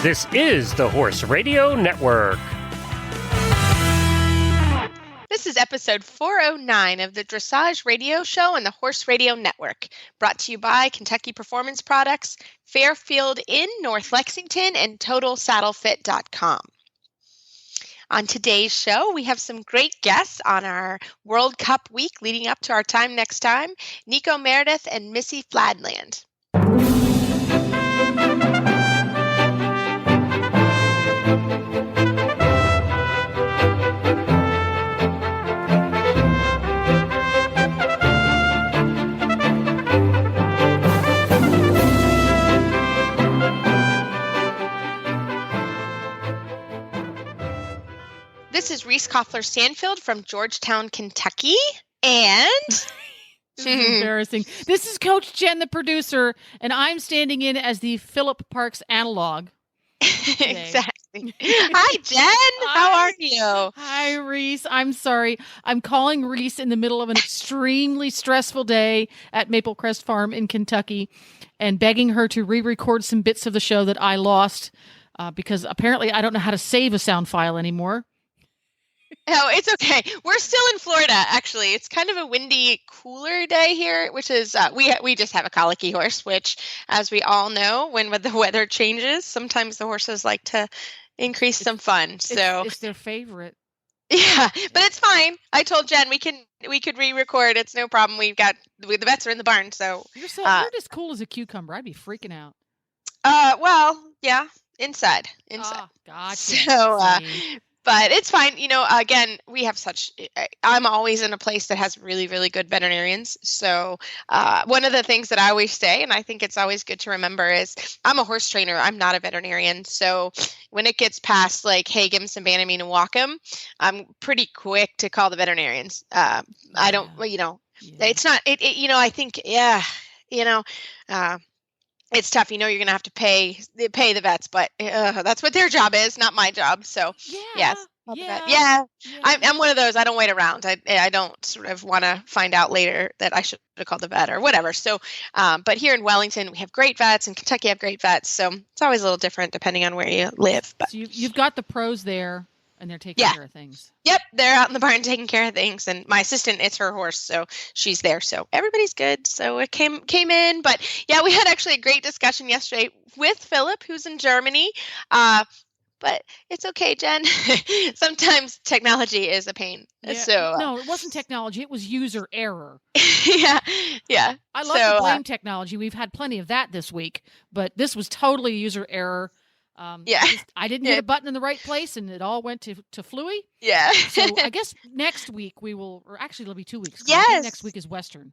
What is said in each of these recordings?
This is the Horse Radio Network. This is episode 409 of the Dressage Radio Show on the Horse Radio Network, brought to you by Kentucky Performance Products, Fairfield Inn, North Lexington, and TotalSaddleFit.com. On today's show, we have some great guests on our World Cup week leading up to our time next time, Nicho, Meredith, and Missy Fladland. This is Reese Koffler-Stanfield from Georgetown, Kentucky, and... This is embarrassing. This is Coach Jen, the producer, and I'm standing in as the Phillip Parks analog. Exactly. Hi, Jen. How are you? Hi, Reese. I'm sorry. I'm calling Reese in the middle of an extremely stressful day at Maple Crest Farm in Kentucky and begging her to re-record some bits of the show that I lost because apparently I don't know how to save a sound file anymore. Oh, it's okay. We're still in Florida, actually. It's kind of a windy, cooler day here, which is, we just have a colicky horse, which, as we all know, when the weather changes, sometimes the horses like to increase some fun. So it's their favorite. Yeah, but it's fine. I told Jen we could re-record. It's no problem. The vets are in the barn, so. You're as cool as a cucumber. I'd be freaking out. Well, yeah, inside. Oh, gotcha. So, but it's fine. You know, again, I'm always in a place that has really, really good veterinarians. So one of the things that I always say, and I think it's always good to remember, is I'm a horse trainer. I'm not a veterinarian. So when it gets past like, hey, give him some Banamine and walk him, I'm pretty quick to call the veterinarians. I don't, it's not, I think, it's tough. You're going to have to pay the vets, but that's what their job is, not my job. So yes. I'm one of those. I don't wait around. I don't sort of want to find out later that I should have called the vet or whatever. So, but here in Wellington, we have great vets, and Kentucky have great vets. So it's always a little different depending on where you live. But so you've got the pros there. And they're taking care of things. Yep, they're out in the barn taking care of things. And my assistant, it's her horse, so she's there. So everybody's good. So it came in. But yeah, we had actually a great discussion yesterday with Philip, who's in Germany. But it's okay, Jen. Sometimes technology is a pain. Yeah. So no, it wasn't technology. It was user error. Yeah. I love to blame technology. We've had plenty of that this week. But this was totally user error. I didn't hit a button in the right place, and it all went to Fluey. Yeah. So I guess next week we will, or actually it'll be 2 weeks. Yes. Next week is Western.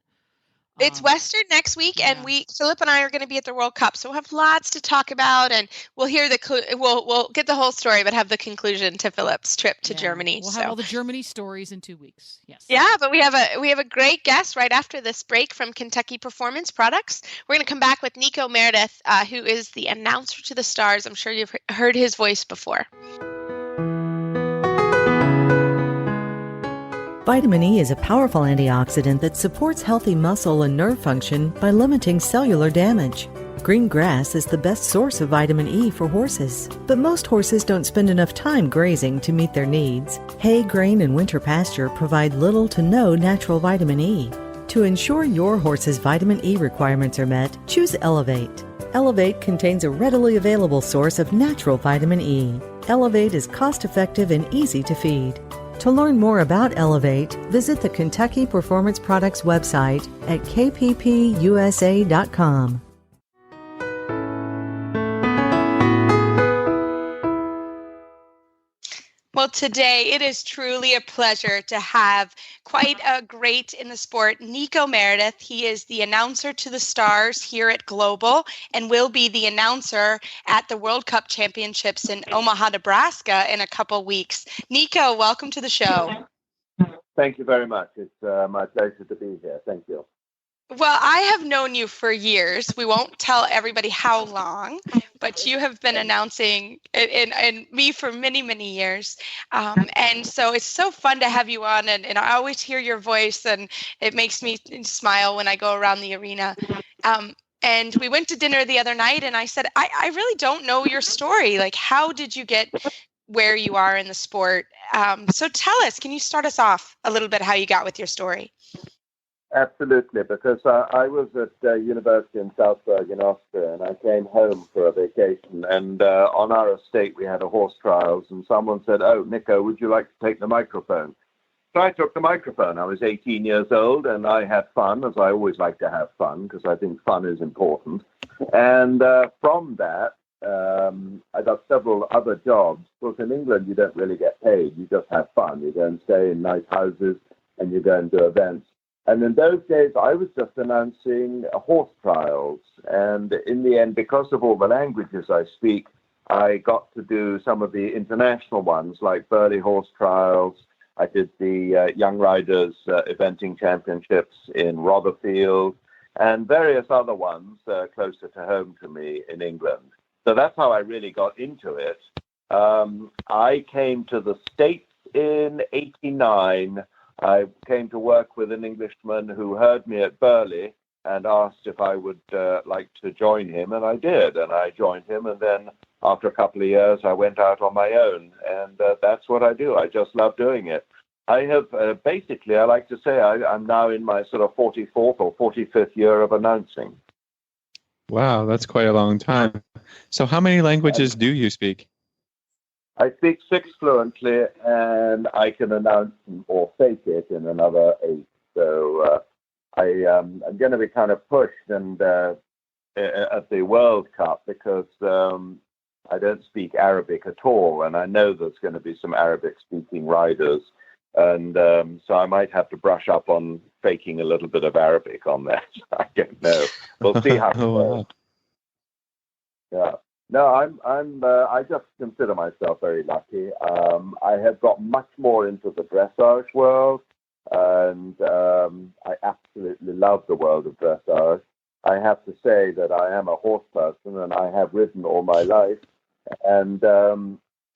It's Western next week, and Philip and I are going to be at the World Cup, so we'll have lots to talk about, and we'll hear we'll get the whole story, but have the conclusion to Philip's trip to Germany. We'll have all the Germany stories in 2 weeks. Yes. Yeah, but we have a great guest right after this break from Kentucky Performance Products. We're going to come back with Nicho Meredith, who is the announcer to the stars. I'm sure you've heard his voice before. Vitamin E is a powerful antioxidant that supports healthy muscle and nerve function by limiting cellular damage. Green grass is the best source of vitamin E for horses, but most horses don't spend enough time grazing to meet their needs. Hay, grain, and winter pasture provide little to no natural vitamin E. To ensure your horse's vitamin E requirements are met, choose Elevate. Elevate contains a readily available source of natural vitamin E. Elevate is cost-effective and easy to feed. To learn more about Elevate, visit the Kentucky Performance Products website at kppusa.com. Well, today it is truly a pleasure to have quite a great in the sport, Nicho Meredith. He is the announcer to the stars here at Global and will be the announcer at the World Cup Championships in Omaha, Nebraska in a couple weeks. Nicho, welcome to the show. Thank you very much. It's my pleasure to be here. Thank you. Well, I have known you for years. We won't tell everybody how long, but you have been announcing and me for many, many years. And so it's so fun to have you on. And I always hear your voice, and it makes me smile when I go around the arena. And we went to dinner the other night, and I said, I really don't know your story. Like, how did you get where you are in the sport? So tell us, can you start us off a little bit how you got with your story? Absolutely, because I was at university in Salzburg in Austria, and I came home for a vacation. And on our estate, we had a horse trials, and someone said, "Oh, Nicho, would you like to take the microphone?" So I took the microphone. I was 18 years old, and I had fun, as I always like to have fun, because I think fun is important. And from that, I got several other jobs. Because in England, you don't really get paid. You just have fun. You go and stay in nice houses, and you go and do events. And in those days, I was just announcing horse trials. And in the end, because of all the languages I speak, I got to do some of the international ones, like Burghley Horse Trials. I did the Young Riders Eventing Championships in Rotherfield, and various other ones closer to home to me in England. So that's how I really got into it. I came to the States in '89. I came to work with an Englishman who heard me at Burghley and asked if I would like to join him, and I did. And I joined him, and then after a couple of years, I went out on my own, and that's what I do. I just love doing it. I have basically, I like to say, I'm now in my sort of 44th or 45th year of announcing. Wow, that's quite a long time. So how many languages do you speak? I speak 6 fluently, and I can announce or fake it in another 8. So I'm going to be kind of pushed and at the World Cup because I don't speak Arabic at all, and I know there's going to be some Arabic-speaking riders, and so I might have to brush up on faking a little bit of Arabic on that. I don't know. We'll see how it goes. Yeah. No, I just consider myself very lucky. I have got much more into the dressage world, and I absolutely love the world of dressage. I have to say that I am a horse person, and I have ridden all my life, and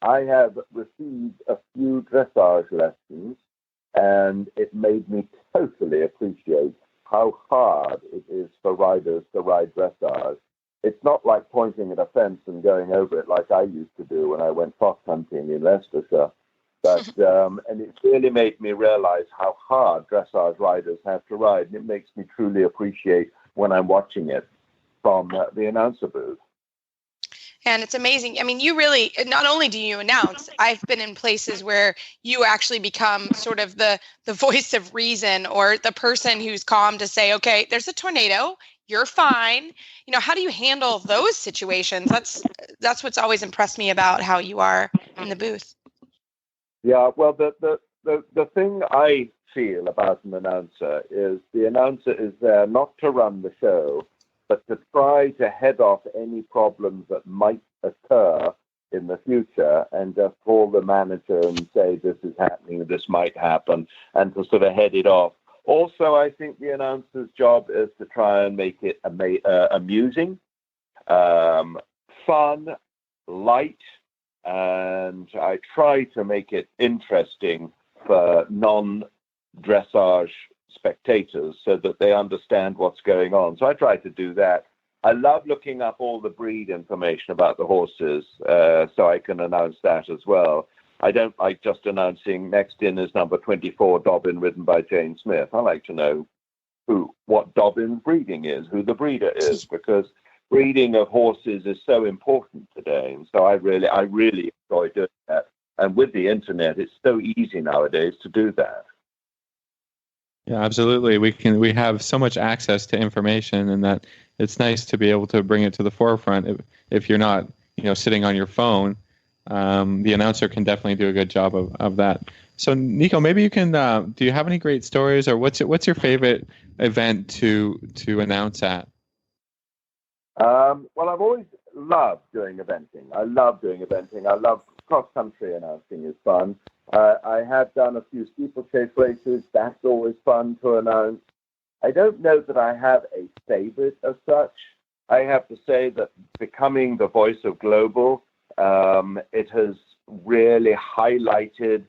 I have received a few dressage lessons, and it made me totally appreciate how hard it is for riders to ride dressage. It's not like pointing at a fence and going over it like I used to do when I went fox hunting in Leicestershire. But and it really made me realize how hard dressage riders have to ride, and it makes me truly appreciate when I'm watching it from the announcer booth. And it's amazing. I mean, you really, not only do you announce, I've been in places where you actually become sort of the voice of reason, or the person who's calm to say, okay, there's a tornado, you're fine. You know, how do you handle those situations? That's what's always impressed me about how you are in the booth. Yeah, well, the thing I feel about an announcer is the announcer is there not to run the show, but to try to head off any problems that might occur in the future, and just call the manager and say, this is happening, this might happen, and to sort of head it off. Also, I think the announcer's job is to try and make it amusing, fun, light, and I try to make it interesting for non-dressage spectators so that they understand what's going on. So I try to do that. I love looking up all the breed information about the horses, so I can announce that as well. I don't like just announcing next in is number 24 Dobbin ridden by Jane Smith. I like to know what Dobbin's breeding is, who the breeder is, because breeding of horses is so important today. And so I really enjoy doing that. And with the internet, it's so easy nowadays to do that. Yeah, absolutely. We have so much access to information, and that it's nice to be able to bring it to the forefront. If you're not, sitting on your phone, the announcer can definitely do a good job of that. So, Nicho, maybe you can. Do you have any great stories, or what's your favorite event to announce at? Well, I've always loved doing eventing. I love doing eventing. I love cross-country announcing. Is fun. I have done a few steeplechase races. That's always fun to announce. I don't know that I have a favorite as such. I have to say that becoming the voice of global, it has really highlighted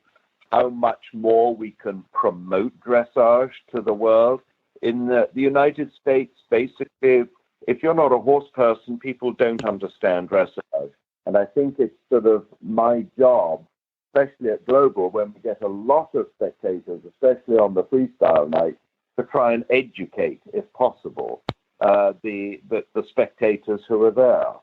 how much more we can promote dressage to the world. In the United States, basically, if you're not a horse person, people don't understand dressage. And I think it's sort of my job, especially at Global, when we get a lot of spectators, especially on the freestyle night, to try and educate, if possible, the spectators who are there.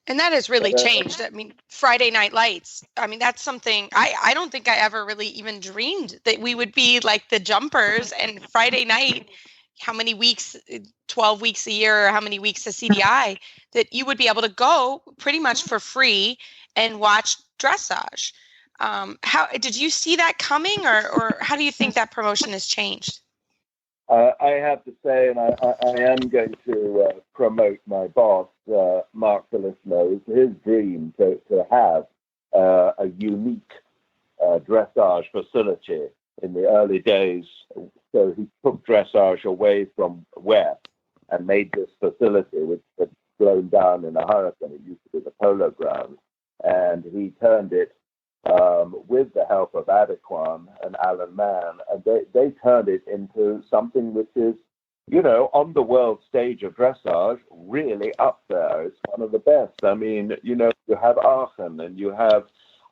And that has really changed. I mean, Friday Night Lights. I mean, that's something I don't think I ever really even dreamed that we would be like the jumpers. And Friday night, how many weeks, 12 weeks a year, or how many weeks a CDI, that you would be able to go pretty much for free and watch dressage. How did you see that coming, or how do you think that promotion has changed? I have to say, and I am going to promote my boss, Mark Phillips, his dream to have a unique dressage facility in the early days. So he took dressage away from West and made this facility, which had blown down in a hurricane. It used to be the polo ground. And he turned it, with the help of Adequan and Alan Mann, and they turned it into something which is, on the world stage of dressage, really up there. It's one of the best. I mean, you have Aachen and you have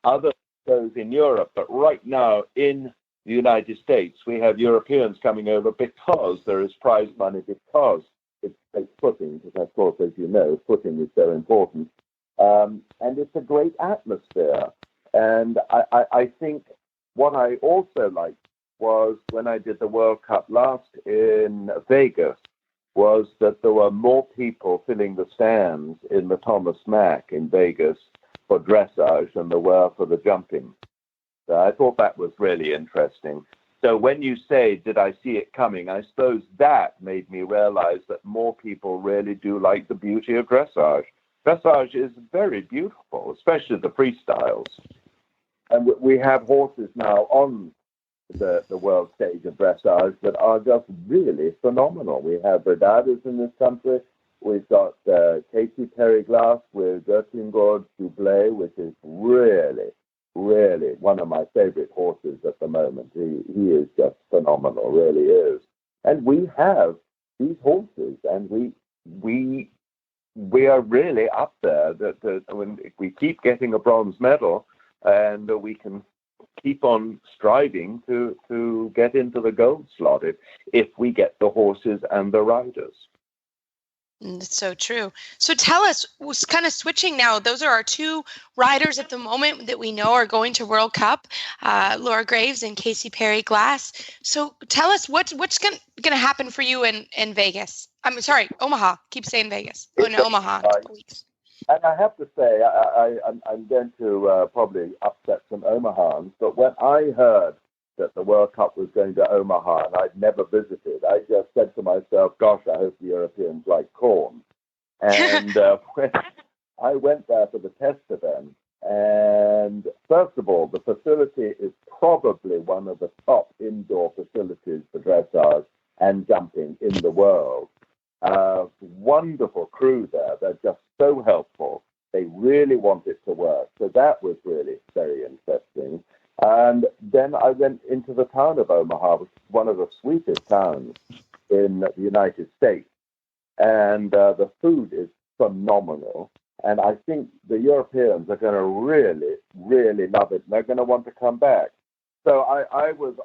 other shows in Europe, but right now in the United States, we have Europeans coming over because there is prize money, because it's footing, because of course, as you know, footing is so important. And it's a great atmosphere. And I think what I also liked was when I did the World Cup last in Vegas, was that there were more people filling the stands in the Thomas Mack in Vegas for dressage than there were for the jumping. So I thought that was really interesting. So when you say, did I see it coming, I suppose that made me realize that more people really do like the beauty of dressage. Dressage is very beautiful, especially the freestyles. And we have horses now on the world stage of dressage that are just really phenomenal. We have Redadas in this country. We've got Casey Perry Glass with Gertlingord Dublé, which is really, really one of my favorite horses at the moment. He is just phenomenal, really is. And we have these horses, and we are really up there. When we keep getting a bronze medal, and we can keep on striving to get into the gold slot if we get the horses and the riders. That's so true. So tell us, kind of switching now, those are our two riders at the moment that we know are going to World Cup, Laura Graves and Casey Perry Glass. So tell us what's going to happen for you in Vegas. I'm sorry, Omaha. Keep saying Vegas. Omaha in a couple weeks. And I have to say, I'm going to probably upset some Omahans, but when I heard that the World Cup was going to Omaha and I'd never visited, I just said to myself, gosh, I hope the Europeans like corn. And when I went there for the test event, and first of all, the facility is probably one of the top indoor facilities for dressage and jumping in the world. Wonderful crew there. They're just so helpful. They really want it to work. So that was really very interesting. And then I went into the town of Omaha, which is one of the sweetest towns in the United States. And the food is phenomenal. And I think the Europeans are going to really, really love it. And they're going to want to come back. So I was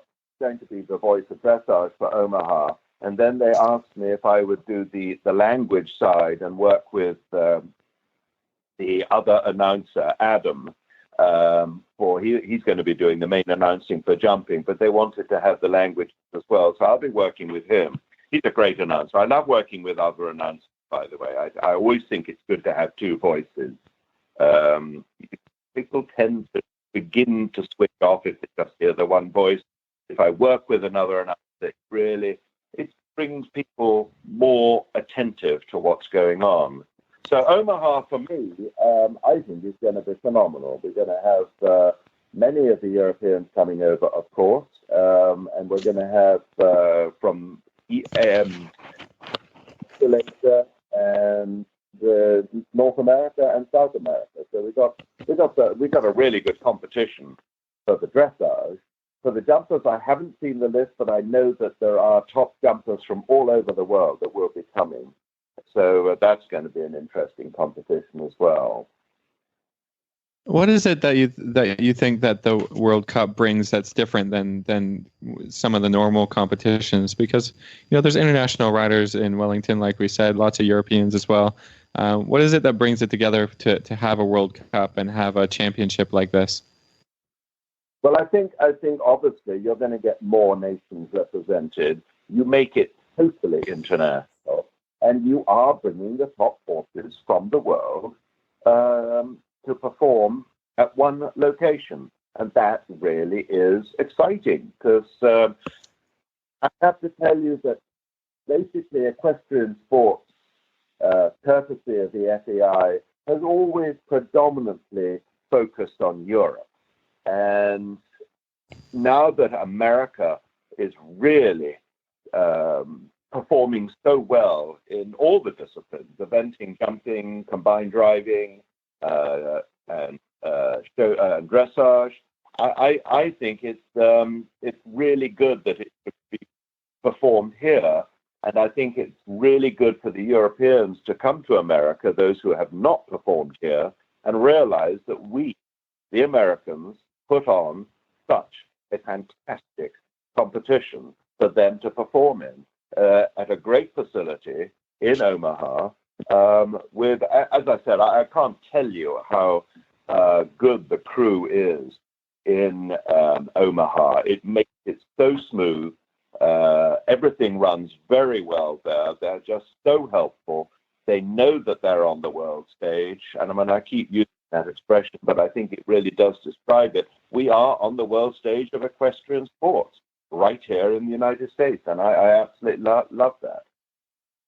going to be the voice of dressage for Omaha. And then they asked me if I would do the language side and work with the other announcer, Adam, he's going to be doing the main announcing for jumping, but they wanted to have the language as well. So I'll be working with him. He's a great announcer. I love working with other announcers, by the way. I always think it's good to have two voices. People tend to begin to switch off if they just hear the one voice. If I work with another announcer, it brings people more attentive to what's going on. So Omaha, for me, I think is going to be phenomenal. We're going to have many of the Europeans coming over, of course, and we're going to have from Asia and North America and South America. So we got a really good competition for the dressage. For the jumpers, I haven't seen the list, but I know that there are top jumpers from all over the world that will be coming. So that's going to be an interesting competition as well. What is it that you think that the World Cup brings that's different than some of the normal competitions? Because there's international riders in Wellington, like we said, lots of Europeans as well. What is it that brings it together to have a World Cup and have a championship like this? Well, I think obviously you're going to get more nations represented. You make it totally international, and you are bringing the top horses from the world to perform at one location. And that really is exciting because I have to tell you that basically equestrian sports, courtesy of the FEI, has always predominantly focused on Europe. And now that America is really performing so well in all the disciplines, eventing, jumping, combined driving, and dressage, I think it's really good that it could be performed here, and I think it's really good for the Europeans to come to America, those who have not performed here, and realize that we, the Americans, put on such a fantastic competition for them to perform in at a great facility in Omaha. With, as I said, I can't tell you how good the crew is in Omaha. It makes it so smooth. Everything runs very well there. They're just so helpful. They know that they're on the world stage. And I mean, I keep using that expression, but I think it really does describe it. We are on the world stage of equestrian sports right here in the United States. And I absolutely love that.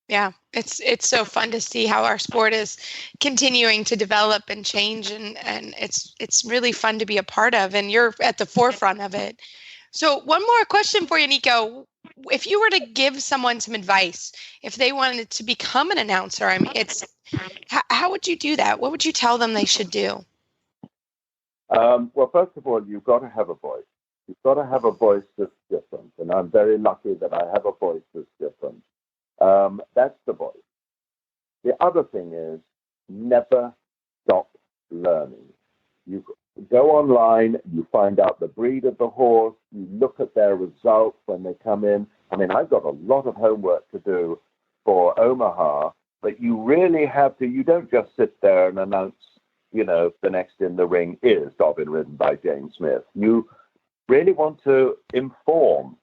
Yeah, it's so fun to see how our sport is continuing to develop and change, and it's really fun to be a part of, and you're at the forefront of it. So one more question for you, Nicho. If you were to give someone some advice, if they wanted to become an announcer, I mean, how would you do that? What would you tell them they should do? Well, first of all, you've got to have a voice. You've got to have a voice that's different, and I'm very lucky that I have a voice that's different. That's the voice. The other thing is never stop learning. You go online, you find out the breed of the horse, you look at their results when they come in. I mean, I've got a lot of homework to do for Omaha, but you really have to, you don't just sit there and announce, the next in the ring is Dobbin ridden by James Smith. You really want to inform.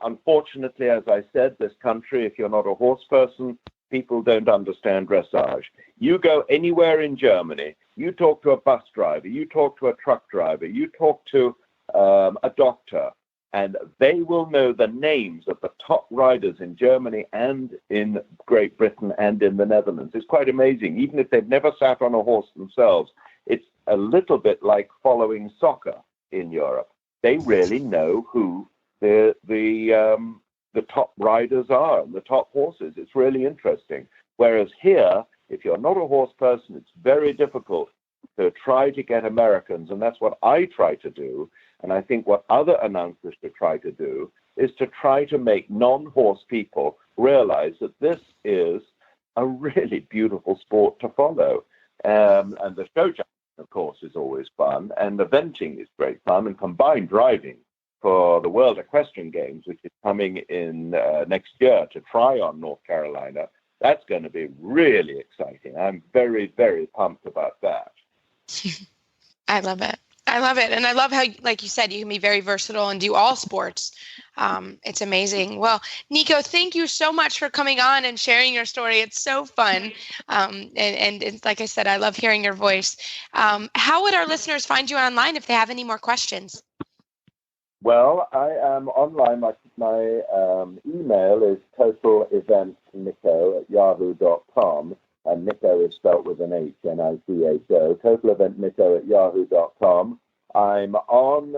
Unfortunately, as I said, this country, if you're not a horse person, people don't understand dressage. You go anywhere in Germany, you talk to a bus driver, you talk to a truck driver, you talk to a doctor, and they will know the names of the top riders in Germany and in Great Britain and in the Netherlands. It's quite amazing. Even if they've never sat on a horse themselves, it's a little bit like following soccer in Europe. They really know who the top riders are, the top horses. It's really interesting. Whereas here, if you're not a horse person, it's very difficult to try to get Americans, and that's what I try to do. And I think what other announcers should try to do is to try to make non-horse people realize that this is a really beautiful sport to follow. And the show jumping, of course, is always fun, and eventing is great fun, and combined driving for the World Equestrian Games, which is coming in next year to Tryon, North Carolina. That's going to be really exciting. I'm very, very pumped about that. I love it. And I love how, like you said, you can be very versatile and do all sports. It's amazing. Well, Nicho, thank you so much for coming on and sharing your story. It's so fun. And like I said, I love hearing your voice. How would our listeners find you online if they have any more questions? Well, I am online. My email is totaleventnicho@yahoo.com, and Nicho is spelt with an H, Nicho, totaleventnicho@yahoo.com. I'm on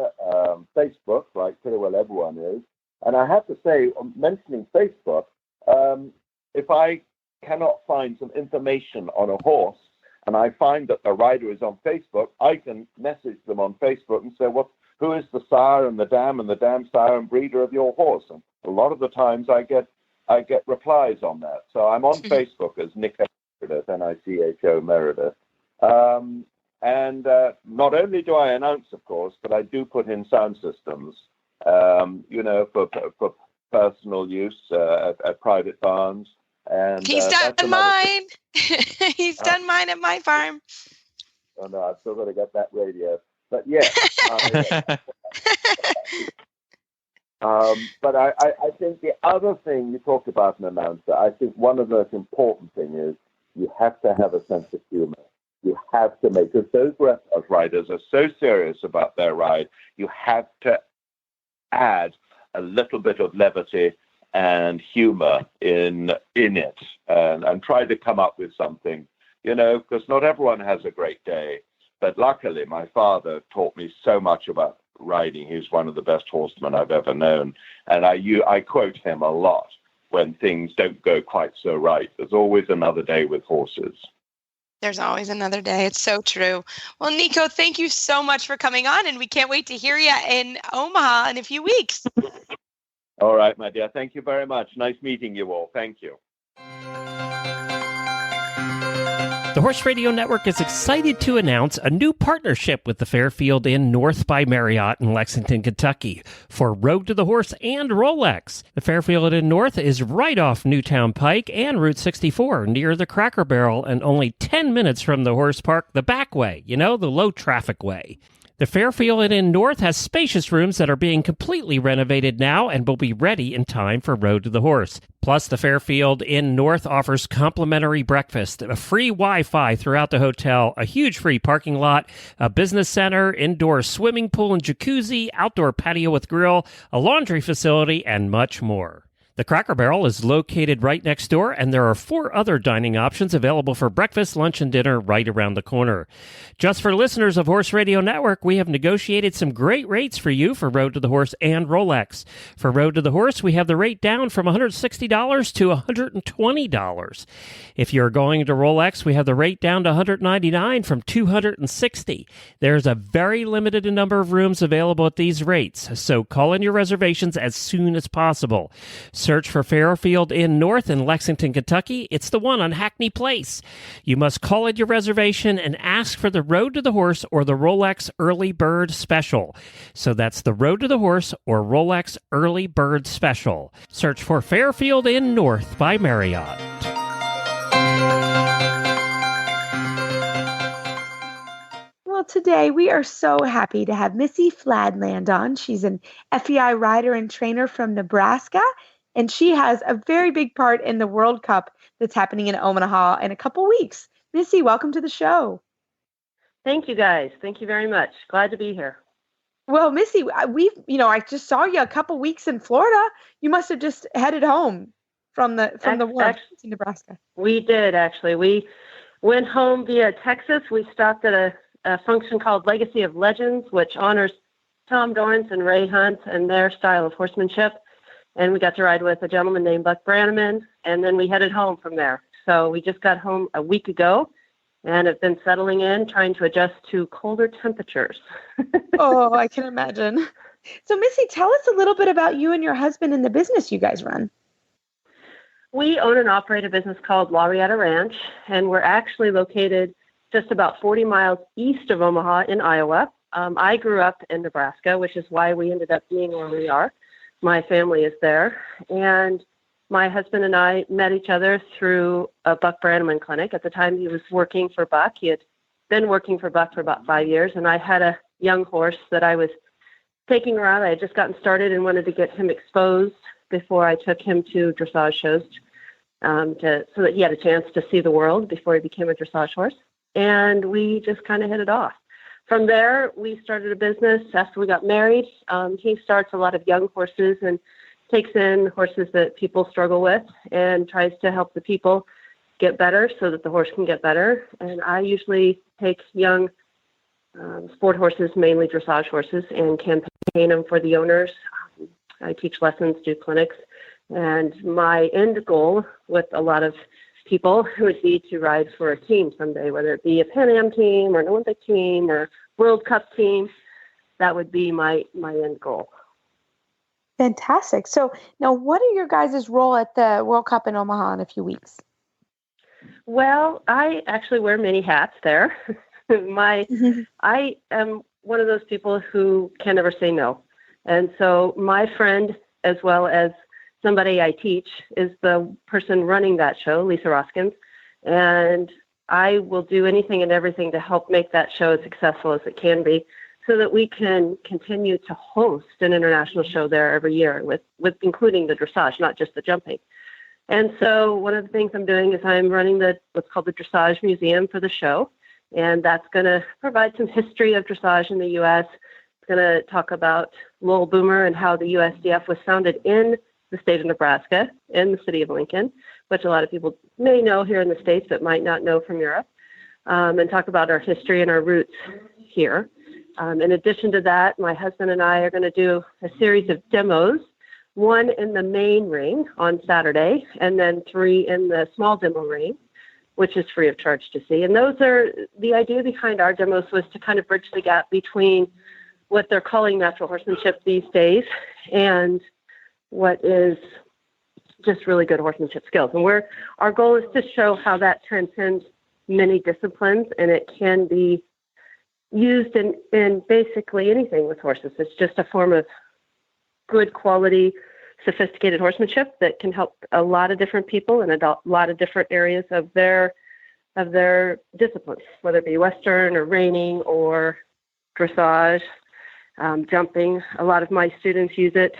Facebook, like pretty well everyone is. And I have to say, mentioning Facebook, if I cannot find some information on a horse, and I find that the rider is on Facebook, I can message them on Facebook and say, who is the sire and the dam sire and breeder of your horse? And a lot of the times I get I get replies on that. So I'm on Facebook as Nicho Meredith, Nicho Meredith. And not only do I announce, of course, but I do put in sound systems, for personal use at private farms. And he's done mine. He's done mine at my farm. Oh no, I've still got to get that radio. But yeah. But I think the other thing you talked about an announcer, I think one of the most important things is you have to have a sense of humor. You have to make, because those riders are so serious about their ride, you have to add a little bit of levity and humor in it, and try to come up with something, because not everyone has a great day. But luckily, my father taught me so much about riding. He's one of the best horsemen I've ever known. And I quote him a lot when things don't go quite so right. There's always another day with horses. There's always another day. It's so true. Well, Nicho, thank you so much for coming on, and we can't wait to hear you in Omaha in a few weeks. All right, my dear. Thank you very much. Nice meeting you all. Thank you. The Horse Radio Network is excited to announce a new partnership with the Fairfield Inn North by Marriott in Lexington, Kentucky for Road to the Horse and Rolex. The Fairfield Inn North is right off Newtown Pike and Route 64 near the Cracker Barrel and only 10 minutes from the horse park the back way, the low traffic way. The Fairfield Inn North has spacious rooms that are being completely renovated now and will be ready in time for Road to the Horse. Plus, the Fairfield Inn North offers complimentary breakfast, a free Wi-Fi throughout the hotel, a huge free parking lot, a business center, indoor swimming pool and jacuzzi, outdoor patio with grill, a laundry facility, and much more. The Cracker Barrel is located right next door, and there are 4 other dining options available for breakfast, lunch, and dinner right around the corner. Just for listeners of Horse Radio Network, we have negotiated some great rates for you for Road to the Horse and Rolex. For Road to the Horse, we have the rate down from $160 to $120. If you're going to Rolex, we have the rate down to $199 from $260. There's a very limited number of rooms available at these rates, so call in your reservations as soon as possible. Search for Fairfield Inn North in Lexington, Kentucky. It's the one on Hackney Place. You must call in your reservation and ask for the Road to the Horse or the Rolex Early Bird Special. So that's the Road to the Horse or Rolex Early Bird Special. Search for Fairfield Inn North by Marriott. Well, today we are so happy to have Missy Fladland on. She's an FEI rider and trainer from Nebraska, and she has a very big part in the World Cup that's happening in Omaha in a couple weeks. Missy, welcome to the show. Thank you, guys. Thank you very much. Glad to be here. Well, Missy, I just saw you a couple weeks in Florida. You must have just headed home from the war to Nebraska. We did, actually. We went home via Texas. We stopped at a function called Legacy of Legends, which honors Tom Dorrance and Ray Hunt and their style of horsemanship. And we got to ride with a gentleman named Buck Brannaman, and then we headed home from there. So we just got home a week ago and have been settling in, trying to adjust to colder temperatures. Oh, I can imagine. So, Missy, tell us a little bit about you and your husband and the business you guys run. We own and operate a business called Laureata Ranch, and we're actually located just about 40 miles east of Omaha in Iowa. I grew up in Nebraska, which is why we ended up being where we are. My family is there, and my husband and I met each other through a Buck Brannaman clinic. At the time, he was working for Buck. He had been working for Buck for about 5 years, and I had a young horse that I was taking around. I had just gotten started and wanted to get him exposed before I took him to dressage shows so that he had a chance to see the world before he became a dressage horse. And we just kind of hit it off. From there, we started a business after we got married. He starts a lot of young horses and takes in horses that people struggle with and tries to help the people get better so that the horse can get better. And I usually take young sport horses, mainly dressage horses, and campaign them for the owners. I teach lessons, do clinics. And my end goal with a lot of people would be to ride for a team someday, whether it be a Pan Am team or an Olympic team or World Cup team. That would be my end goal. Fantastic. So now what are your guys' role at the World Cup in Omaha in a few weeks? Well, I actually wear many hats there. I am one of those people who can never say no. And so my friend, as well as somebody I teach, is the person running that show, Lisa Roskins. And I will do anything and everything to help make that show as successful as it can be, so that we can continue to host an international show there every year with including the dressage, not just the jumping. And so one of the things I'm doing is I'm running what's called the Dressage Museum for the show. And that's going to provide some history of dressage in the U.S. It's going to talk about Lowell Boomer and how the USDF was founded in the state of Nebraska, in the city of Lincoln, which a lot of people may know here in the States but might not know from Europe, and talk about our history and our roots here. In addition to that, my husband and I are going to do a series of demos, one in the main ring on Saturday, and then 3 in the small demo ring, which is free of charge to see. And those are, the idea behind our demos was to kind of bridge the gap between what they're calling natural horsemanship these days and what is just really good horsemanship skills. And our goal is to show how that transcends many disciplines, and it can be used in basically anything with horses. It's just a form of good quality, sophisticated horsemanship that can help a lot of different people in a lot of different areas of their disciplines, whether it be Western or reining or dressage, jumping. A lot of my students use it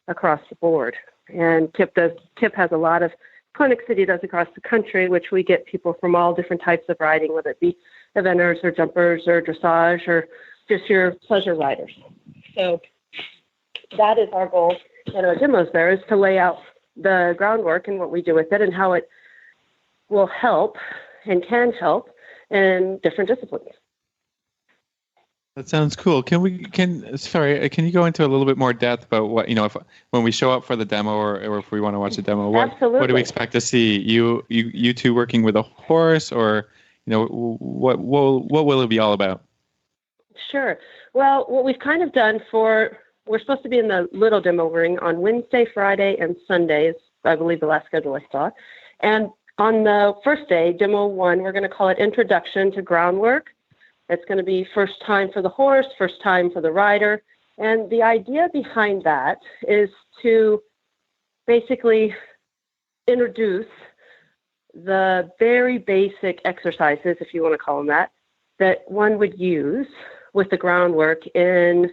across the board. And Kip has a lot of clinics that he does across the country, which we get people from all different types of riding, whether it be eventers or jumpers or dressage or just your pleasure riders. So that is our goal in our demos there, is to lay out the groundwork and what we do with it and how it will help and can help in different disciplines. That sounds cool. Can you go into a little bit more depth about what, if when we show up for the demo or if we want to watch the demo, what do we expect to see? You two working with a horse, or what will it be all about? Sure. Well, what we've kind of done we're supposed to be in the little demo ring on Wednesday, Friday, and Sundays, I believe the last schedule I saw. And on the first day, demo 1, we're going to call it Introduction to Groundwork. It's going to be first time for the horse, first time for the rider. And the idea behind that is to basically introduce the very basic exercises, if you want to call them that one would use with the groundwork in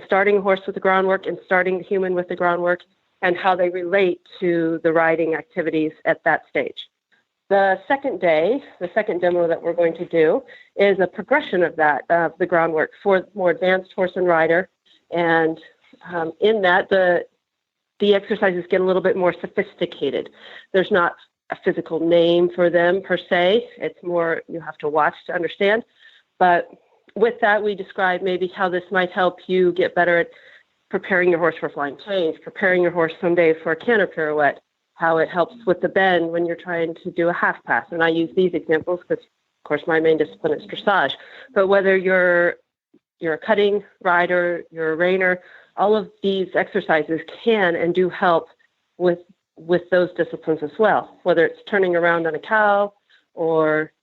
starting a horse with the groundwork and starting the human with the groundwork, and how they relate to the riding activities at that stage. The second day, the second demo that we're going to do is a progression of the groundwork for more advanced horse and rider. And in that, the exercises get a little bit more sophisticated. There's not a physical name for them per se. It's more you have to watch to understand. But with that, we describe maybe how this might help you get better at preparing your horse for flying planes, preparing your horse someday for a canter pirouette, how it helps with the bend when you're trying to do a half pass. And I use these examples because, of course, my main discipline is dressage. But whether you're a cutting rider, you're a reiner, all of these exercises can and do help with those disciplines as well, whether it's turning around on a cow or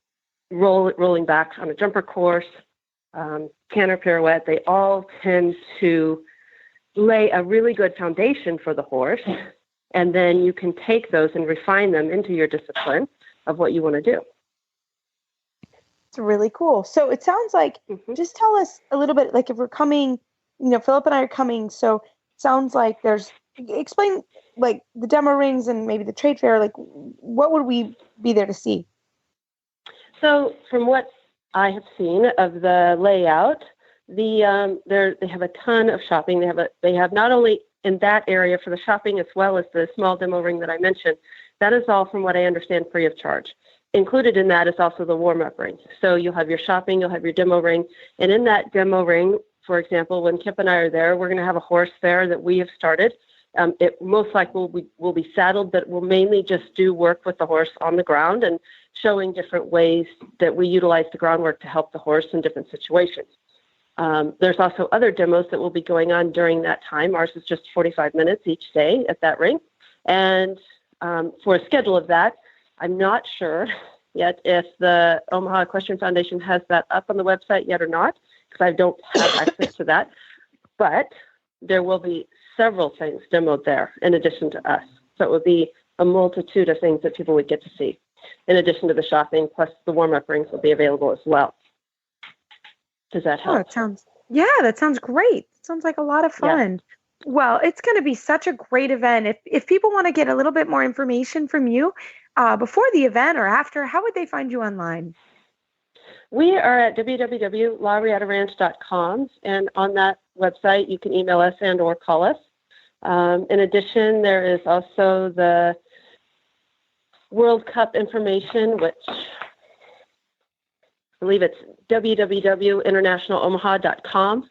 rolling back on a jumper course, canter pirouette. They all tend to lay a really good foundation for the horse. And then you can take those and refine them into your discipline of what you want to do. It's really cool. So it sounds like, just tell us a little bit, like if we're coming, Philip and I are coming. So it sounds like explain like the demo rings and maybe the trade fair, like what would we be there to see? So from what I have seen of the layout, they have a ton of shopping. They have not only in that area for the shopping as well as the small demo ring that I mentioned. That is all, from what I understand, free of charge. Included in that is also the warm-up ring. So you'll have your shopping, you'll have your demo ring. And in that demo ring, for example, when Kip and I are there, we're going to have a horse there that we have started. It most likely will be saddled, but we'll mainly just do work with the horse on the ground and showing different ways that we utilize the groundwork to help the horse in different situations. There's also other demos that will be going on during that time. Ours is just 45 minutes each day at that ring. And for a schedule of that, I'm not sure yet if the Omaha Equestrian Foundation has that up on the website yet or not, because I don't have access to that. But there will be several things demoed there in addition to us. So it would be a multitude of things that people would get to see, in addition to the shopping, plus the warm-up rings will be available as well. Does that help? That sounds great. Sounds like a lot of fun. Yeah. Well, it's going to be such a great event. If people want to get a little bit more information from you before the event or after, how would they find you online? We are at www.lariettaranch.com, and on that website, you can email us and or call us. In addition, there is also the World Cup information, which I believe it's www.internationalomaha.com,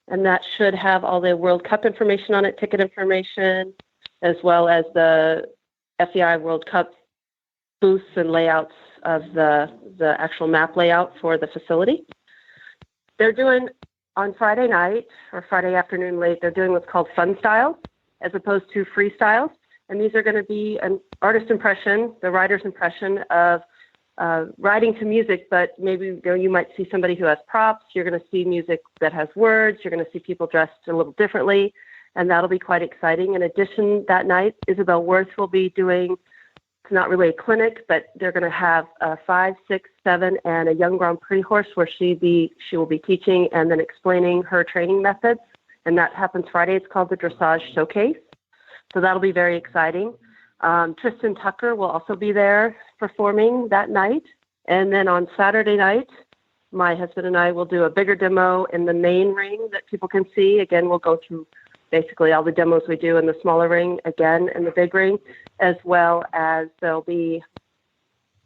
and that should have all the World Cup information on it, ticket information, as well as the FEI World Cup booths and layouts of the actual map layout for the facility. They're doing on Friday night or Friday afternoon late, they're doing what's called fun styles as opposed to freestyles. And these are going to be an artist impression, the rider's impression of riding to music, but maybe you might see somebody who has props. You're going to see music that has words. You're going to see people dressed a little differently, and that'll be quite exciting. In addition, that night, Isabel Worth will be doing, it's not really a clinic, but they're going to have a 5, 6, 7, and a young Grand Prix horse where she will be teaching and then explaining her training methods, and that happens Friday. It's called the Dressage Showcase, so that'll be very exciting. Tristan Tucker will also be there performing that night. And then on Saturday night, my husband and I will do a bigger demo in the main ring that people can see. Again, we'll go through basically all the demos we do in the smaller ring, again, in the big ring, as well as there'll be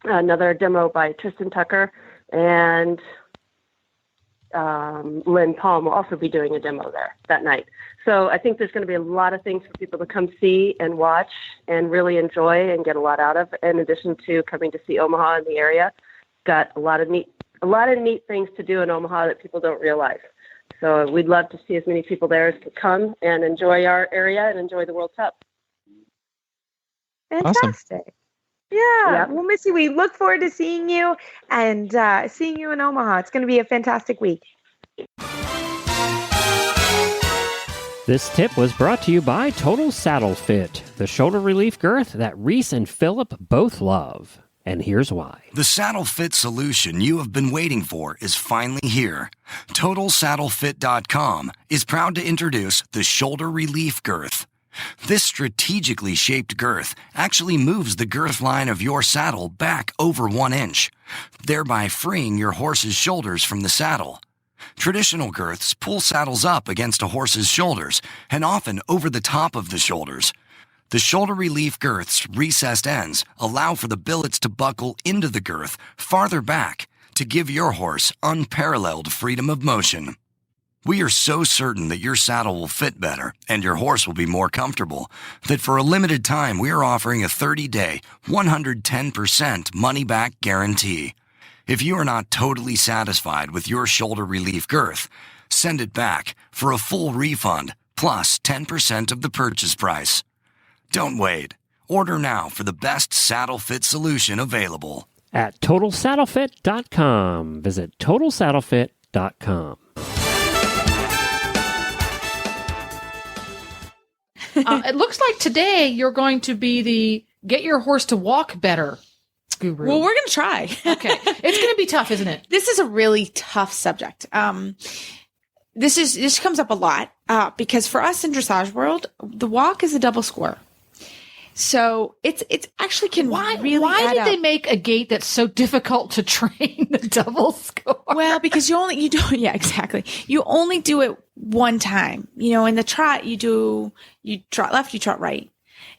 another demo by Tristan Tucker, and Lynn Palm will also be doing a demo there that night. So I think there's going to be a lot of things for people to come see and watch and really enjoy and get a lot out of, in addition to coming to see Omaha in the area. Got a lot of neat things to do in Omaha that people don't realize. So we'd love to see as many people there as can come and enjoy our area and enjoy the World Cup. Fantastic. Awesome. Yeah. Well, Missy, we look forward to seeing you and seeing you in Omaha. It's going to be a fantastic week. This tip was brought to you by Total Saddle Fit, the shoulder relief girth that Reese and Philip both love. And here's why. The saddle fit solution you have been waiting for is finally here. TotalSaddleFit.com is proud to introduce the shoulder relief girth. This strategically shaped girth actually moves the girth line of your saddle back over 1 inch, thereby freeing your horse's shoulders from the saddle. Traditional girths pull saddles up against a horse's shoulders and often over the top of the shoulders. The shoulder relief girth's recessed ends allow for the billets to buckle into the girth farther back to give your horse unparalleled freedom of motion. We are so certain that your saddle will fit better and your horse will be more comfortable that for a limited time we are offering a 30-day, 110% money-back guarantee. If you are not totally satisfied with your shoulder relief girth, send it back for a full refund plus 10% of the purchase price. Don't wait. Order now for the best saddle fit solution available. At TotalSaddleFit.com. Visit TotalSaddleFit.com. It looks like today you're going to be the get your horse to walk better guru. Well, we're going to try. Okay. It's going to be tough, isn't it? This is a really tough subject. This comes up a lot because for us in dressage world, the walk is a double score. So it's actually can really why did add they up. make a gait that's so difficult to train the double score? Well, because you exactly. You only do it one time. In the trot, you trot left, you trot right.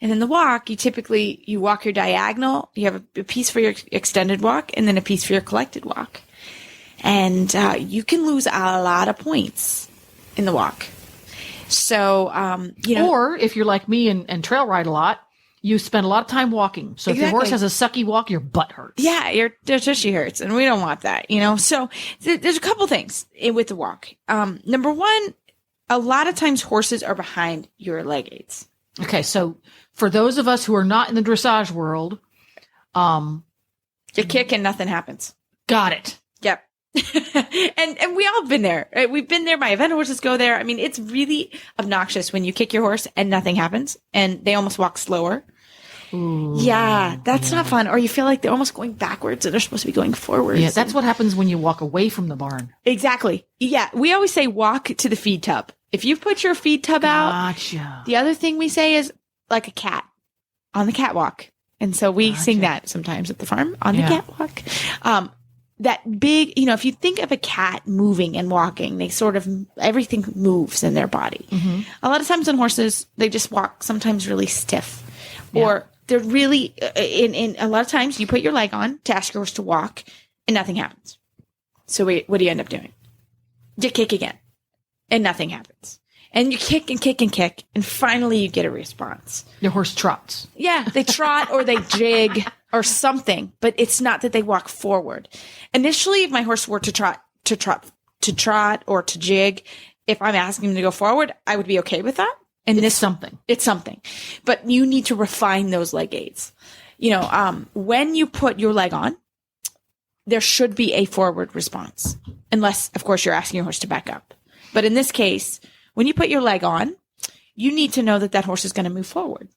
And in the walk, you walk your diagonal. You have a piece for your extended walk and then a piece for your collected walk. And you can lose a lot of points in the walk. So, or if you're like me and trail ride a lot, You spend a lot of time walking. So if your horse has a sucky walk, your butt hurts. Yeah, your tushy hurts, and we don't want that, you know? So there's a couple things with the walk. Number one, a lot of times horses are behind your leg aids. Okay, so for those of us who are not in the dressage world, you kick and nothing happens. Got it. Yep. and we all been there. Right? We've been there. My event horses go there. I mean, it's really obnoxious when you kick your horse and nothing happens and they almost walk slower. Ooh, yeah, that's not fun. Or you feel like they're almost going backwards and they're supposed to be going forwards. Yeah, that's what happens when you walk away from the barn. Exactly. Yeah, we always say walk to the feed tub. If you put your feed tub out, the other thing we say is like a cat on the catwalk. And so we sing that sometimes at the farm on the catwalk. That big, you know, if you think of a cat moving and walking, they sort of, everything moves in their body. Mm-hmm. A lot of times on horses, they just walk sometimes really stiff or they're really, in a lot of times you put your leg on to ask your horse to walk and nothing happens. So what do you end up doing? You kick again and nothing happens. And you kick and kick and kick, and finally you get a response. Your horse trots. Yeah, they trot or they jig or something, but it's not that they walk forward. Initially, if my horse were to trot or to jig, if I'm asking him to go forward, I would be okay with that. And it's something. It's something. But you need to refine those leg aids. You know, when you put your leg on, there should be a forward response. Unless, of course, you're asking your horse to back up. But in this case, when you put your leg on, you need to know that that horse is going to move forward.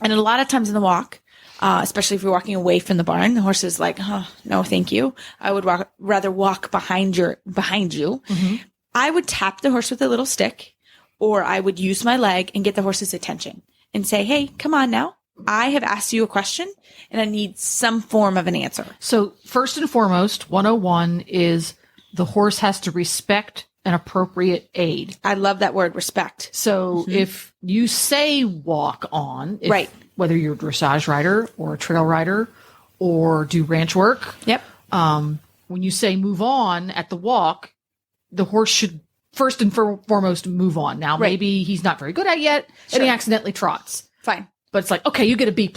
And a lot of times in the walk, especially if you're walking away from the barn, the horse is like, oh, no, thank you. I would rather walk behind you. Mm-hmm. I would tap the horse with a little stick, or I would use my leg and get the horse's attention and say, hey, come on now. I have asked you a question and I need some form of an answer. So first and foremost, 101 is the horse has to respect an appropriate aid. I love that word, respect. So if you say walk on, right, whether you're a dressage rider or a trail rider or do ranch work, yep. When you say move on at the walk, the horse should first and foremost move on. Now, maybe he's not very good at it yet, and he accidentally trots. Fine. But it's like, okay, you get a B+.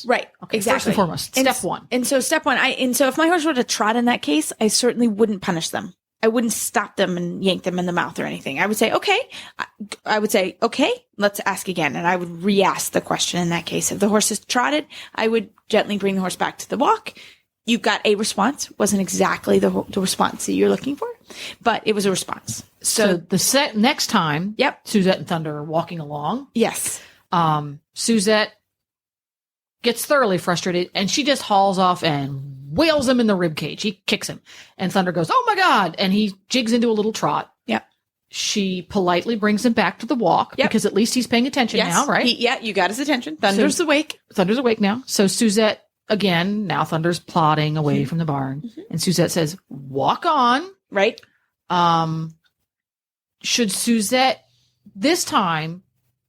Right. Okay, exactly. First and foremost, step one. And so step one, so if my horse were to trot in that case, I certainly wouldn't punish them. I wouldn't stop them and yank them in the mouth or anything. I would say, okay. I would say, okay, let's ask again. And I would re-ask the question in that case. If the horse is trotted, I would gently bring the horse back to the walk. You got a response. Wasn't exactly the response that you're looking for, but it was a response. So the next time, Suzette and Thunder are walking along. Yes. Suzette gets thoroughly frustrated and she just hauls off and whales him in the rib cage. He kicks him and Thunder goes, oh my God. And he jigs into a little trot. Yep. She politely brings him back to the walk because at least he's paying attention now, right? You got his attention. Thunder's awake. Thunder's awake now. So Suzette, again, now Thunder's plodding away from the barn. Mm-hmm. And Suzette says, walk on. Right. Should Suzette, this time,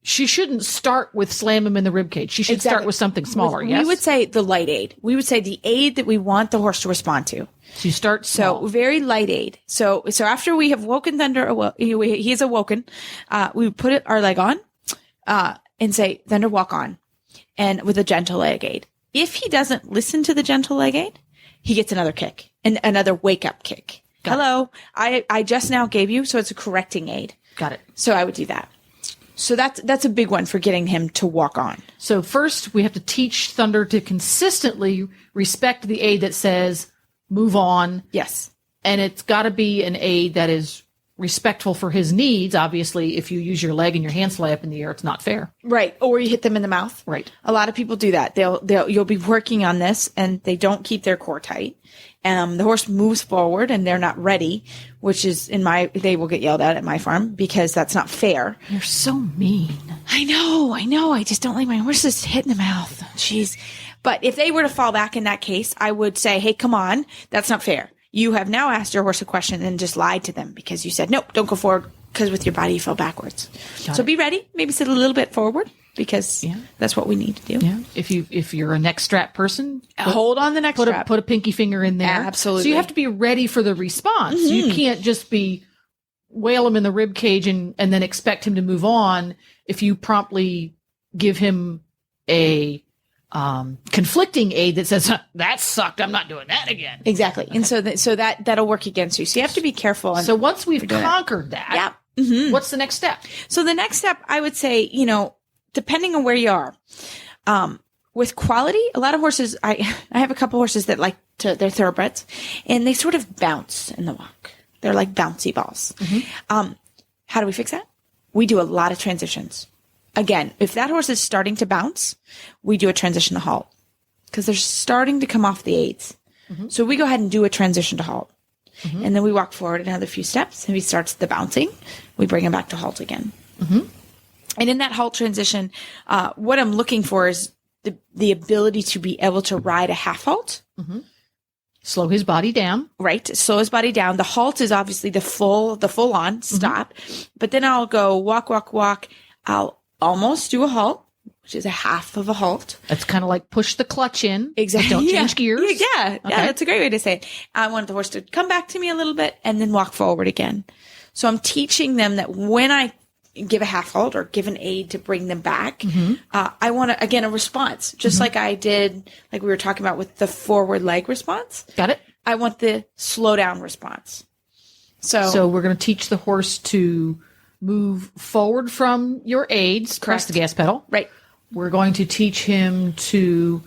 she shouldn't start with slam him in the ribcage. She should start with something smaller, yes? We would say the light aid. We would say the aid that we want the horse to respond to. So you start small. So very light aid. So after we have woken Thunder, he is awoken, we would put our leg on and say, Thunder, walk on. And with a gentle leg aid. If he doesn't listen to the gentle leg aid, he gets another kick, and another wake-up kick. Hello, I just now gave you, so it's a correcting aid. Got it. So I would do that. So that's a big one for getting him to walk on. So first, we have to teach Thunder to consistently respect the aid that says, move on. Yes. And it's got to be an aid that is respectful for his needs. Obviously, if you use your leg and your hands fly up in the air, it's not fair. Right. Or you hit them in the mouth. Right. A lot of people do that. You'll be working on this and they don't keep their core tight. The horse moves forward and they're not ready, which is they will get yelled at my farm because that's not fair. You're so mean. I know. I just don't like my horses hit in the mouth. Jeez. But if they were to fall back in that case, I would say, hey, come on. That's not fair. You have now asked your horse a question and just lied to them because you said, nope, don't go forward because with your body you fell backwards. So be ready. Maybe sit a little bit forward because that's what we need to do. Yeah. If you're a neck strap person, hold on the neck strap. Put a pinky finger in there. Absolutely. So you have to be ready for the response. Mm-hmm. You can't just whale him in the rib cage and then expect him to move on if you promptly give him a conflicting aid that says, that sucked, I'm not doing that again. Exactly. And so that'll work against you. So you have to be careful. So once we've conquered that, what's the next step? So the next step, I would say, depending on where you are, with quality, a lot of horses, I have a couple horses that they're thoroughbreds, and they sort of bounce in the walk. They're like bouncy balls. How do we fix that? We do a lot of transitions. Again, if that horse is starting to bounce, we do a transition to halt because they're starting to come off the aids. So we go ahead and do a transition to halt. And then we walk forward another few steps. And he starts the bouncing. We bring him back to halt again. And in that halt transition, what I'm looking for is the ability to be able to ride a half halt. Slow his body down. Right. Slow his body down. The halt is obviously the full on stop. But then I'll go walk, walk, walk. I'll almost do a halt, which is a half of a halt. That's kind of like push the clutch in. Exactly. Don't change gears. Yeah. That's a great way to say it. I want the horse to come back to me a little bit and then walk forward again. So I'm teaching them that when I give a half halt or give an aid to bring them back, I want to, again, a response, just like I did, like we were talking about with the forward leg response. Got it. I want the slow down response. So we're going to teach the horse to move forward from your aids, press the gas pedal. Right. We're going to teach him to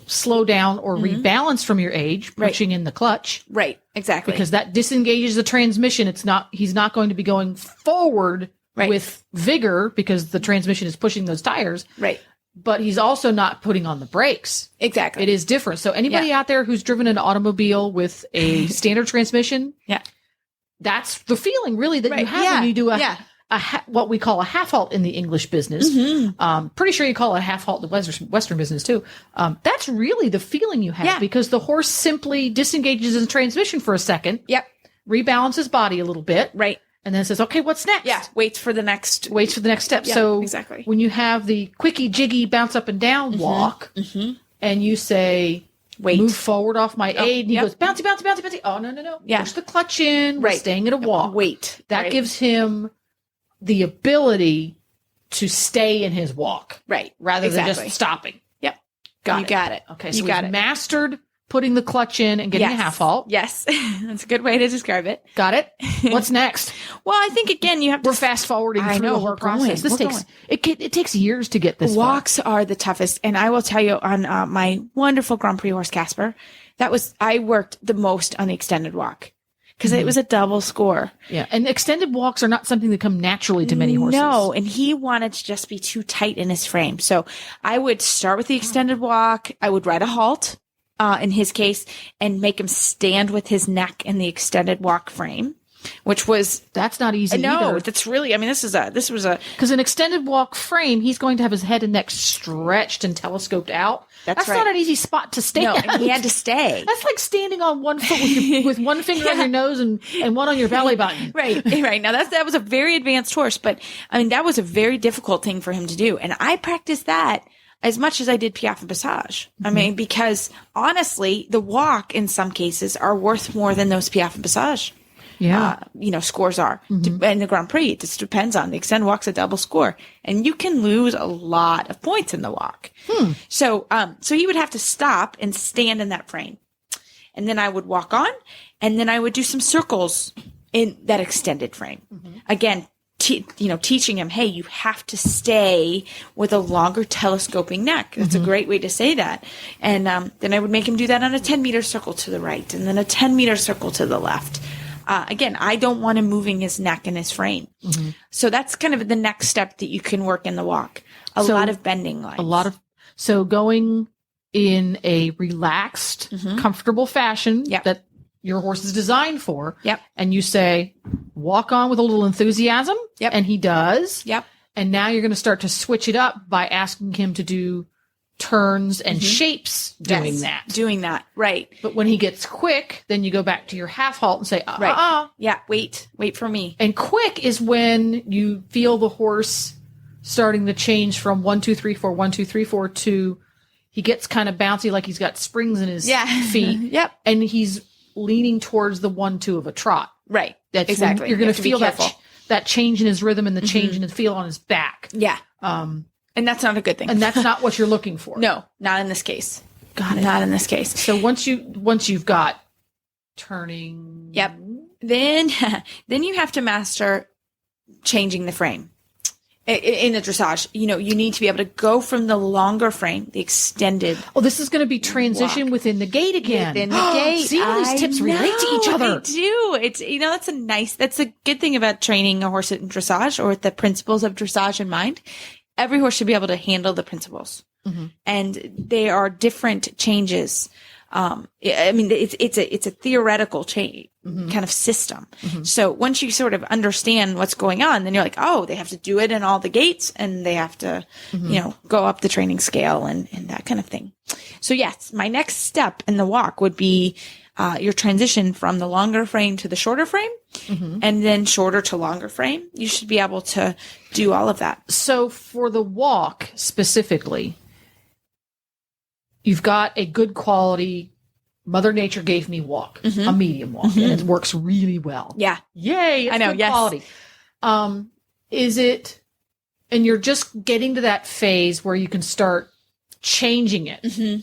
slow down or rebalance from your age, pushing in the clutch. Right. Exactly. Because that disengages the transmission. He's not going to be going forward with vigor because the transmission is pushing those tires. Right. But he's also not putting on the brakes. Exactly. It is different. So anybody out there who's driven an automobile with a standard transmission, that's the feeling really that you have when you do what we call a half halt in the English business. Pretty sure you call it a half halt in the Western business too. That's really the feeling you have because the horse simply disengages the transmission for a second. Rebalances body a little bit. Right. And then says, okay, what's next? Yeah. Waits for the next step. Yeah, so exactly. When you have the quickie jiggy bounce up and down walk and you say, move forward off my aid. And he goes, bouncy, bouncy, bouncy, bouncy. Oh, no. Yeah. Push the clutch in. We're staying at a walk. Wait. That gives him the ability to stay in his walk. Right. Rather than just stopping. Yep. Got it. Okay. So we've mastered putting the clutch in and getting a half halt. Yes. That's a good way to describe it. Got it. What's next? Well, I think again, you have to. We're fast forwarding through the whole process. This takes years to get this. Walks are the toughest. And I will tell you on my wonderful Grand Prix horse, Casper, I worked the most on the extended walk. Because it was a double score. Yeah. And extended walks are not something that come naturally to many horses. No. And he wanted to just be too tight in his frame. So I would start with the extended walk. I would ride a halt, in his case, and make him stand with his neck in the extended walk frame, that's not easy either. No, that's really, this was a. Because an extended walk frame, he's going to have his head and neck stretched and telescoped out. That's right. not an easy spot to stand. No, and he had to stay. That's like standing on one foot with one finger on your nose and one on your belly button. Right. Now that was a very advanced horse, but that was a very difficult thing for him to do. And I practiced that as much as I did piaffe and passage. Because honestly, the walk in some cases are worth more than those piaffe and passage. Scores are. And the Grand Prix, it just depends on the extended walk's a double score, and you can lose a lot of points in the walk. So he would have to stop and stand in that frame, and then I would walk on, and then I would do some circles in that extended frame. Again, teaching him, hey, you have to stay with a longer telescoping neck. That's a great way to say that. And then I would make him do that on a 10-meter circle to the right, and then a 10-meter circle to the left. Again, I don't want him moving his neck and his frame. So that's kind of the next step that you can work in the walk. A lot of bending lines. So going in a relaxed, comfortable fashion that your horse is designed for. And you say, walk on with a little enthusiasm. And he does. And now you're going to start to switch it up by asking him to do turns and shapes doing that. Right. But when he gets quick, then you go back to your half halt and say, Yeah, wait for me. And quick is when you feel the horse starting to change from 1, 2, 3, 4, 1, 2, 3, 4 to he gets kind of bouncy, like he's got springs in his feet. And he's leaning towards the 1, 2 of a trot. Right. That's exactly. You're going to feel that change in his rhythm and the change in his feel on his back. And that's not a good thing. And that's not what you're looking for. No, not in this case. Got it. Not in this case. So once you've got turning. Yep. Then you have to master changing the frame. In the dressage, you need to be able to go from the longer frame, the extended. Oh, this is going to be transition within the gait again. Within the gait. See how these tips relate to each other. They do. It's, that's a good thing about training a horse in dressage or with the principles of dressage in mind. Every horse should be able to handle the principles. Mm-hmm. And they are different changes. It's a theoretical change, kind of system. Mm-hmm. So once you sort of understand what's going on, then you're like, oh, they have to do it in all the gaits and they have to, go up the training scale and that kind of thing. So yes, my next step in the walk would be, your transition from the longer frame to the shorter frame and then shorter to longer frame. You should be able to do all of that. So for the walk specifically, you've got a good quality Mother Nature gave me walk, a medium walk, and it works really well. Yeah. Yay. It's I know. Good yes. quality. Is it, and you're just getting to that phase where you can start changing it.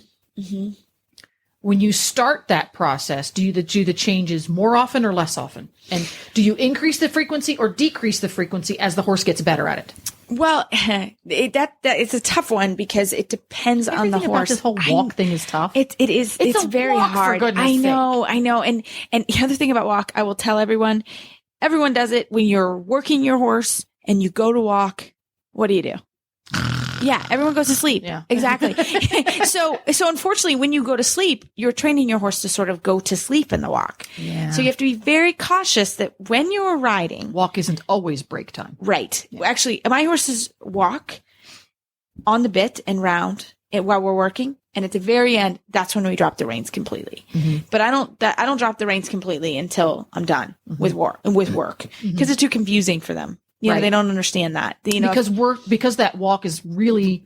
When you start that process, do you do the changes more often or less often? And do you increase the frequency or decrease the frequency as the horse gets better at it? Well, that it's a tough one because it depends on the horse. About this whole walk thing is tough. It is. It's very walk, hard. For goodness sake. I know. And the other thing about walk, I will tell everyone does it when you're working your horse and you go to walk. What do? Yeah, everyone goes to sleep. Yeah. Exactly. So unfortunately, when you go to sleep, you're training your horse to sort of go to sleep in the walk. Yeah. So you have to be very cautious that when you're riding, walk isn't always break time. Right. Yeah. Actually, my horses walk on the bit and round while we're working. And at the very end, that's when we drop the reins completely. But I don't drop the reins completely until I'm done with work because it's too confusing for them. They don't understand that. Because that walk is really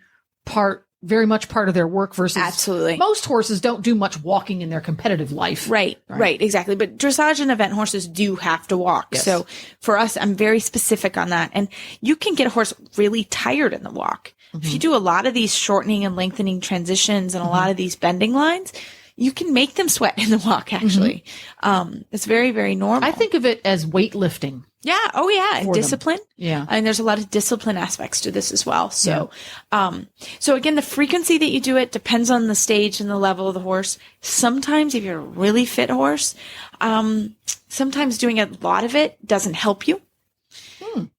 very much part of their work versus absolutely most horses don't do much walking in their competitive life. Right, exactly. But dressage and event horses do have to walk. Yes. So for us, I'm very specific on that. And you can get a horse really tired in the walk. If you do a lot of these shortening and lengthening transitions and a lot of these bending lines, you can make them sweat in the walk, actually. It's very, very normal. I think of it as weightlifting. Yeah. Oh, yeah. And discipline. Them. Yeah. And there's a lot of discipline aspects to this as well. So, so again, the frequency that you do it depends on the stage and the level of the horse. Sometimes if you're a really fit horse, sometimes doing a lot of it doesn't help you.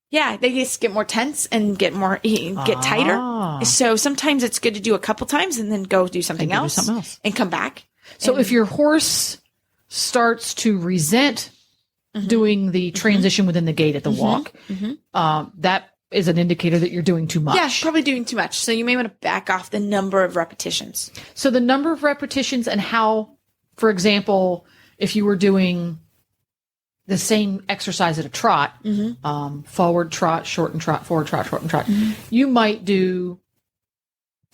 Yeah. They just get more tense and get tighter. So sometimes it's good to do a couple times and then go do something else and come back. So if your horse starts to resent doing the transition within the gait at the walk, that is an indicator that you're doing too much. Yeah, probably doing too much. So you may want to back off the number of repetitions. So the number of repetitions and how, for example, if you were doing the same exercise at a trot, forward trot, shorten trot, forward trot, shorten trot, you might do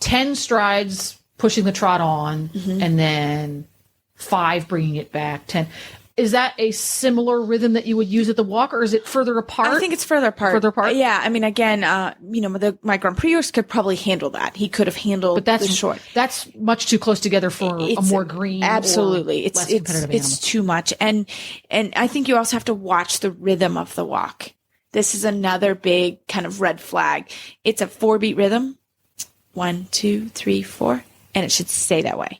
10 strides pushing the trot on and then 5 bringing it back, 10. Is that a similar rhythm that you would use at the walk, or is it further apart? I think it's further apart. Further apart? Yeah. I mean, again, my Grand Prix horse could probably handle that. He could have handled the short. That's much too close together for a more green. Absolutely. Less competitive animal. It's too much. And I think you also have to watch the rhythm of the walk. This is another big kind of red flag. It's a 4-beat rhythm. 1, 2, 3, 4. And it should stay that way.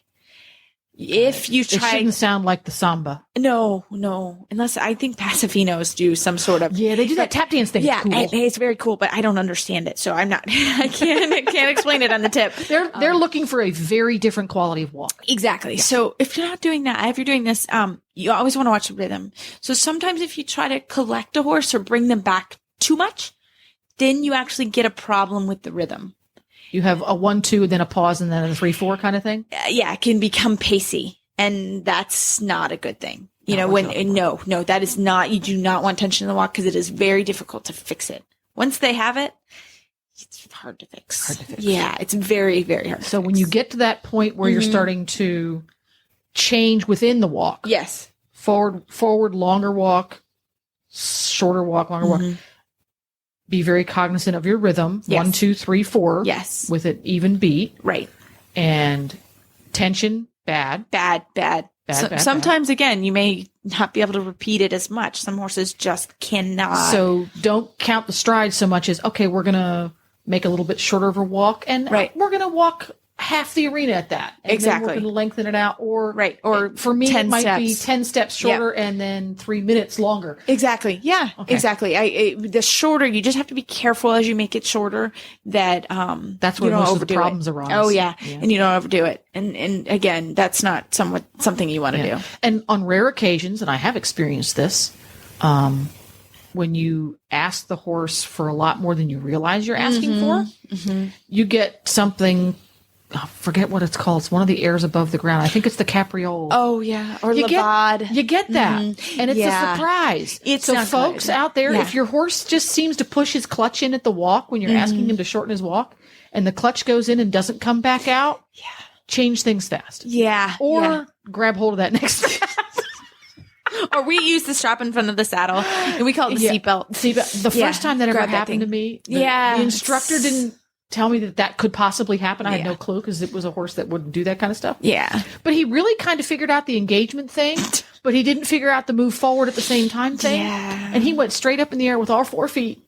If you try, it shouldn't sound like the samba. No. Unless I think Pasafinos do some sort of. Yeah, they do that tap dance thing. Yeah, it's cool. It's very cool, but I don't understand it, so I'm not. I can't explain it on the tip. They're looking for a very different quality of walk. Exactly. Yeah. So if you're not doing that, if you're doing this, you always want to watch the rhythm. So sometimes if you try to collect a horse or bring them back too much, then you actually get a problem with the rhythm. You have a 1, 2, then a pause, and then a 3, 4 kind of thing? Yeah, it can become pacey, and that's not a good thing. That is not, you do not want tension in the walk because it is very difficult to fix it. Once they have it, it's hard to fix. Yeah, it's very, very hard. So when you get to that point where you're starting to change within the walk. Yes. Forward, longer walk, shorter walk, longer walk. be very cognizant of your rhythm. Yes. 1, 2, 3, 4. Yes. With an even beat. Right. And tension, bad. Bad. Sometimes, again, you may not be able to repeat it as much. Some horses just cannot. So don't count the stride so much as, okay, we're going to make a little bit shorter of a walk, and we're going to walk half the arena at that. And exactly. Then we're going to lengthen it out. Or for me, 10 it might steps. be 10 steps shorter and then 3 minutes longer. Exactly. Yeah, Okay. exactly. The shorter, you just have to be careful as you make it shorter that that's where you don't most of the overdo problems it. arise. Oh, yeah. And you don't overdo it. And again, that's not something you want to do. And on rare occasions, and I have experienced this, when you ask the horse for a lot more than you realize you're asking for, you get something. I forget what it's called. It's one of the airs above the ground. I think it's the capriole. Oh, yeah. Or you Levad. You get that. And it's a surprise. It's so not folks good. out there, if your horse just seems to push his clutch in at the walk when you're asking him to shorten his walk, and the clutch goes in and doesn't come back out, change things fast. Yeah. Or grab hold of that next Or we use the strap in front of the saddle, and we call it the seatbelt. The first time that ever happened to me, the instructor didn't tell me that could possibly happen. I had no clue because it was a horse that wouldn't do that kind of stuff. Yeah. But he really kind of figured out the engagement thing, but he didn't figure out the move forward at the same time thing. Yeah. And he went straight up in the air with all 4 feet.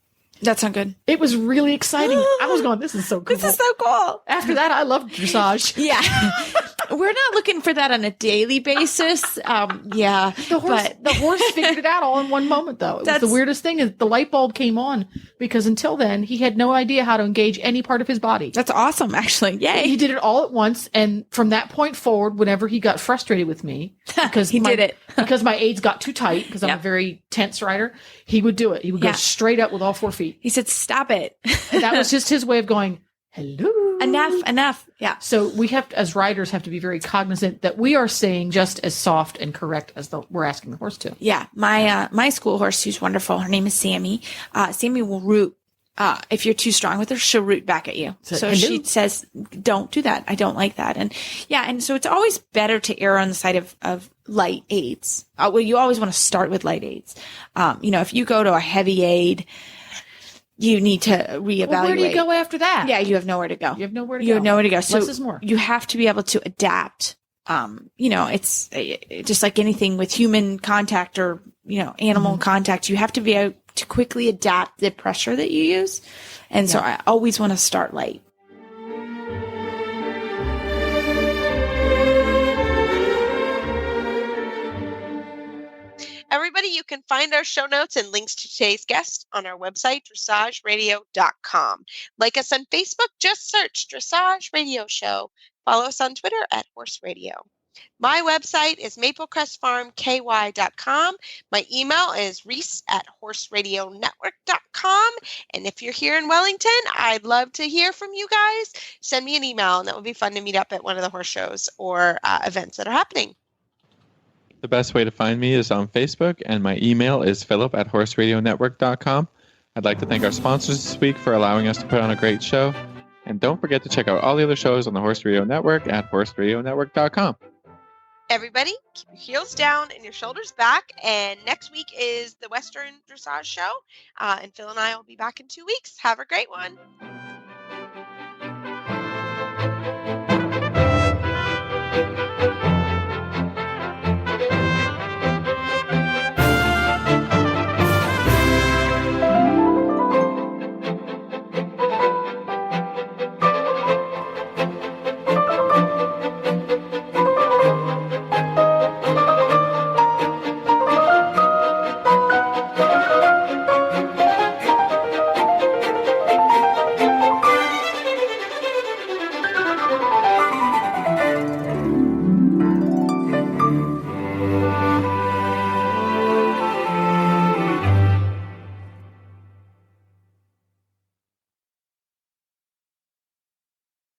That's not good. It was really exciting. I was going, this is so cool. This is so cool. After that, I loved dressage. Yeah. We're not looking for that on a daily basis. The horse figured it out all in one moment, though. It was the weirdest thing is the light bulb came on because until then, he had no idea how to engage any part of his body. That's awesome, actually. Yay. He did it all at once. And from that point forward, whenever he got frustrated with me, because because my aids got too tight, because I'm a very tense rider, he would do it. He would go straight up with all 4 feet. He said, stop it. That was just his way of going, hello. Enough. Yeah. So we have, as riders, have to be very cognizant that we are saying just as soft and correct as we're asking the horse to. Yeah. My school horse, who's wonderful, her name is Sammy. Sammy will root. If you're too strong with her, she'll root back at you. So she says, don't do that. I don't like that. And so it's always better to err on the side of light aids. Well, you always want to start with light aids. If you go to a heavy aid, you need to reevaluate. Well, where do you go after that? Yeah, you have nowhere to go. You have nowhere to go. So less is more. You have to be able to adapt. It's just like anything with human contact or, animal contact. You have to be able to quickly adapt the pressure that you use. And so I always want to start light. Everybody, you can find our show notes and links to today's guest on our website, dressageradio.com. Like us on Facebook, just search Dressage Radio Show. Follow us on Twitter at Horse Radio. My website is maplecrestfarmky.com. My email is reese@horseradionetwork.com. And if you're here in Wellington, I'd love to hear from you guys. Send me an email, and that would be fun to meet up at one of the horse shows or events that are happening. The best way to find me is on Facebook, and my email is philip@horseradionetwork.com. I'd like to thank our sponsors this week for allowing us to put on a great show. And don't forget to check out all the other shows on the Horse Radio Network at horseradionetwork.com. Everybody, keep your heels down and your shoulders back. And next week is the Western Dressage Show. And Phil and I will be back in 2 weeks. Have a great one.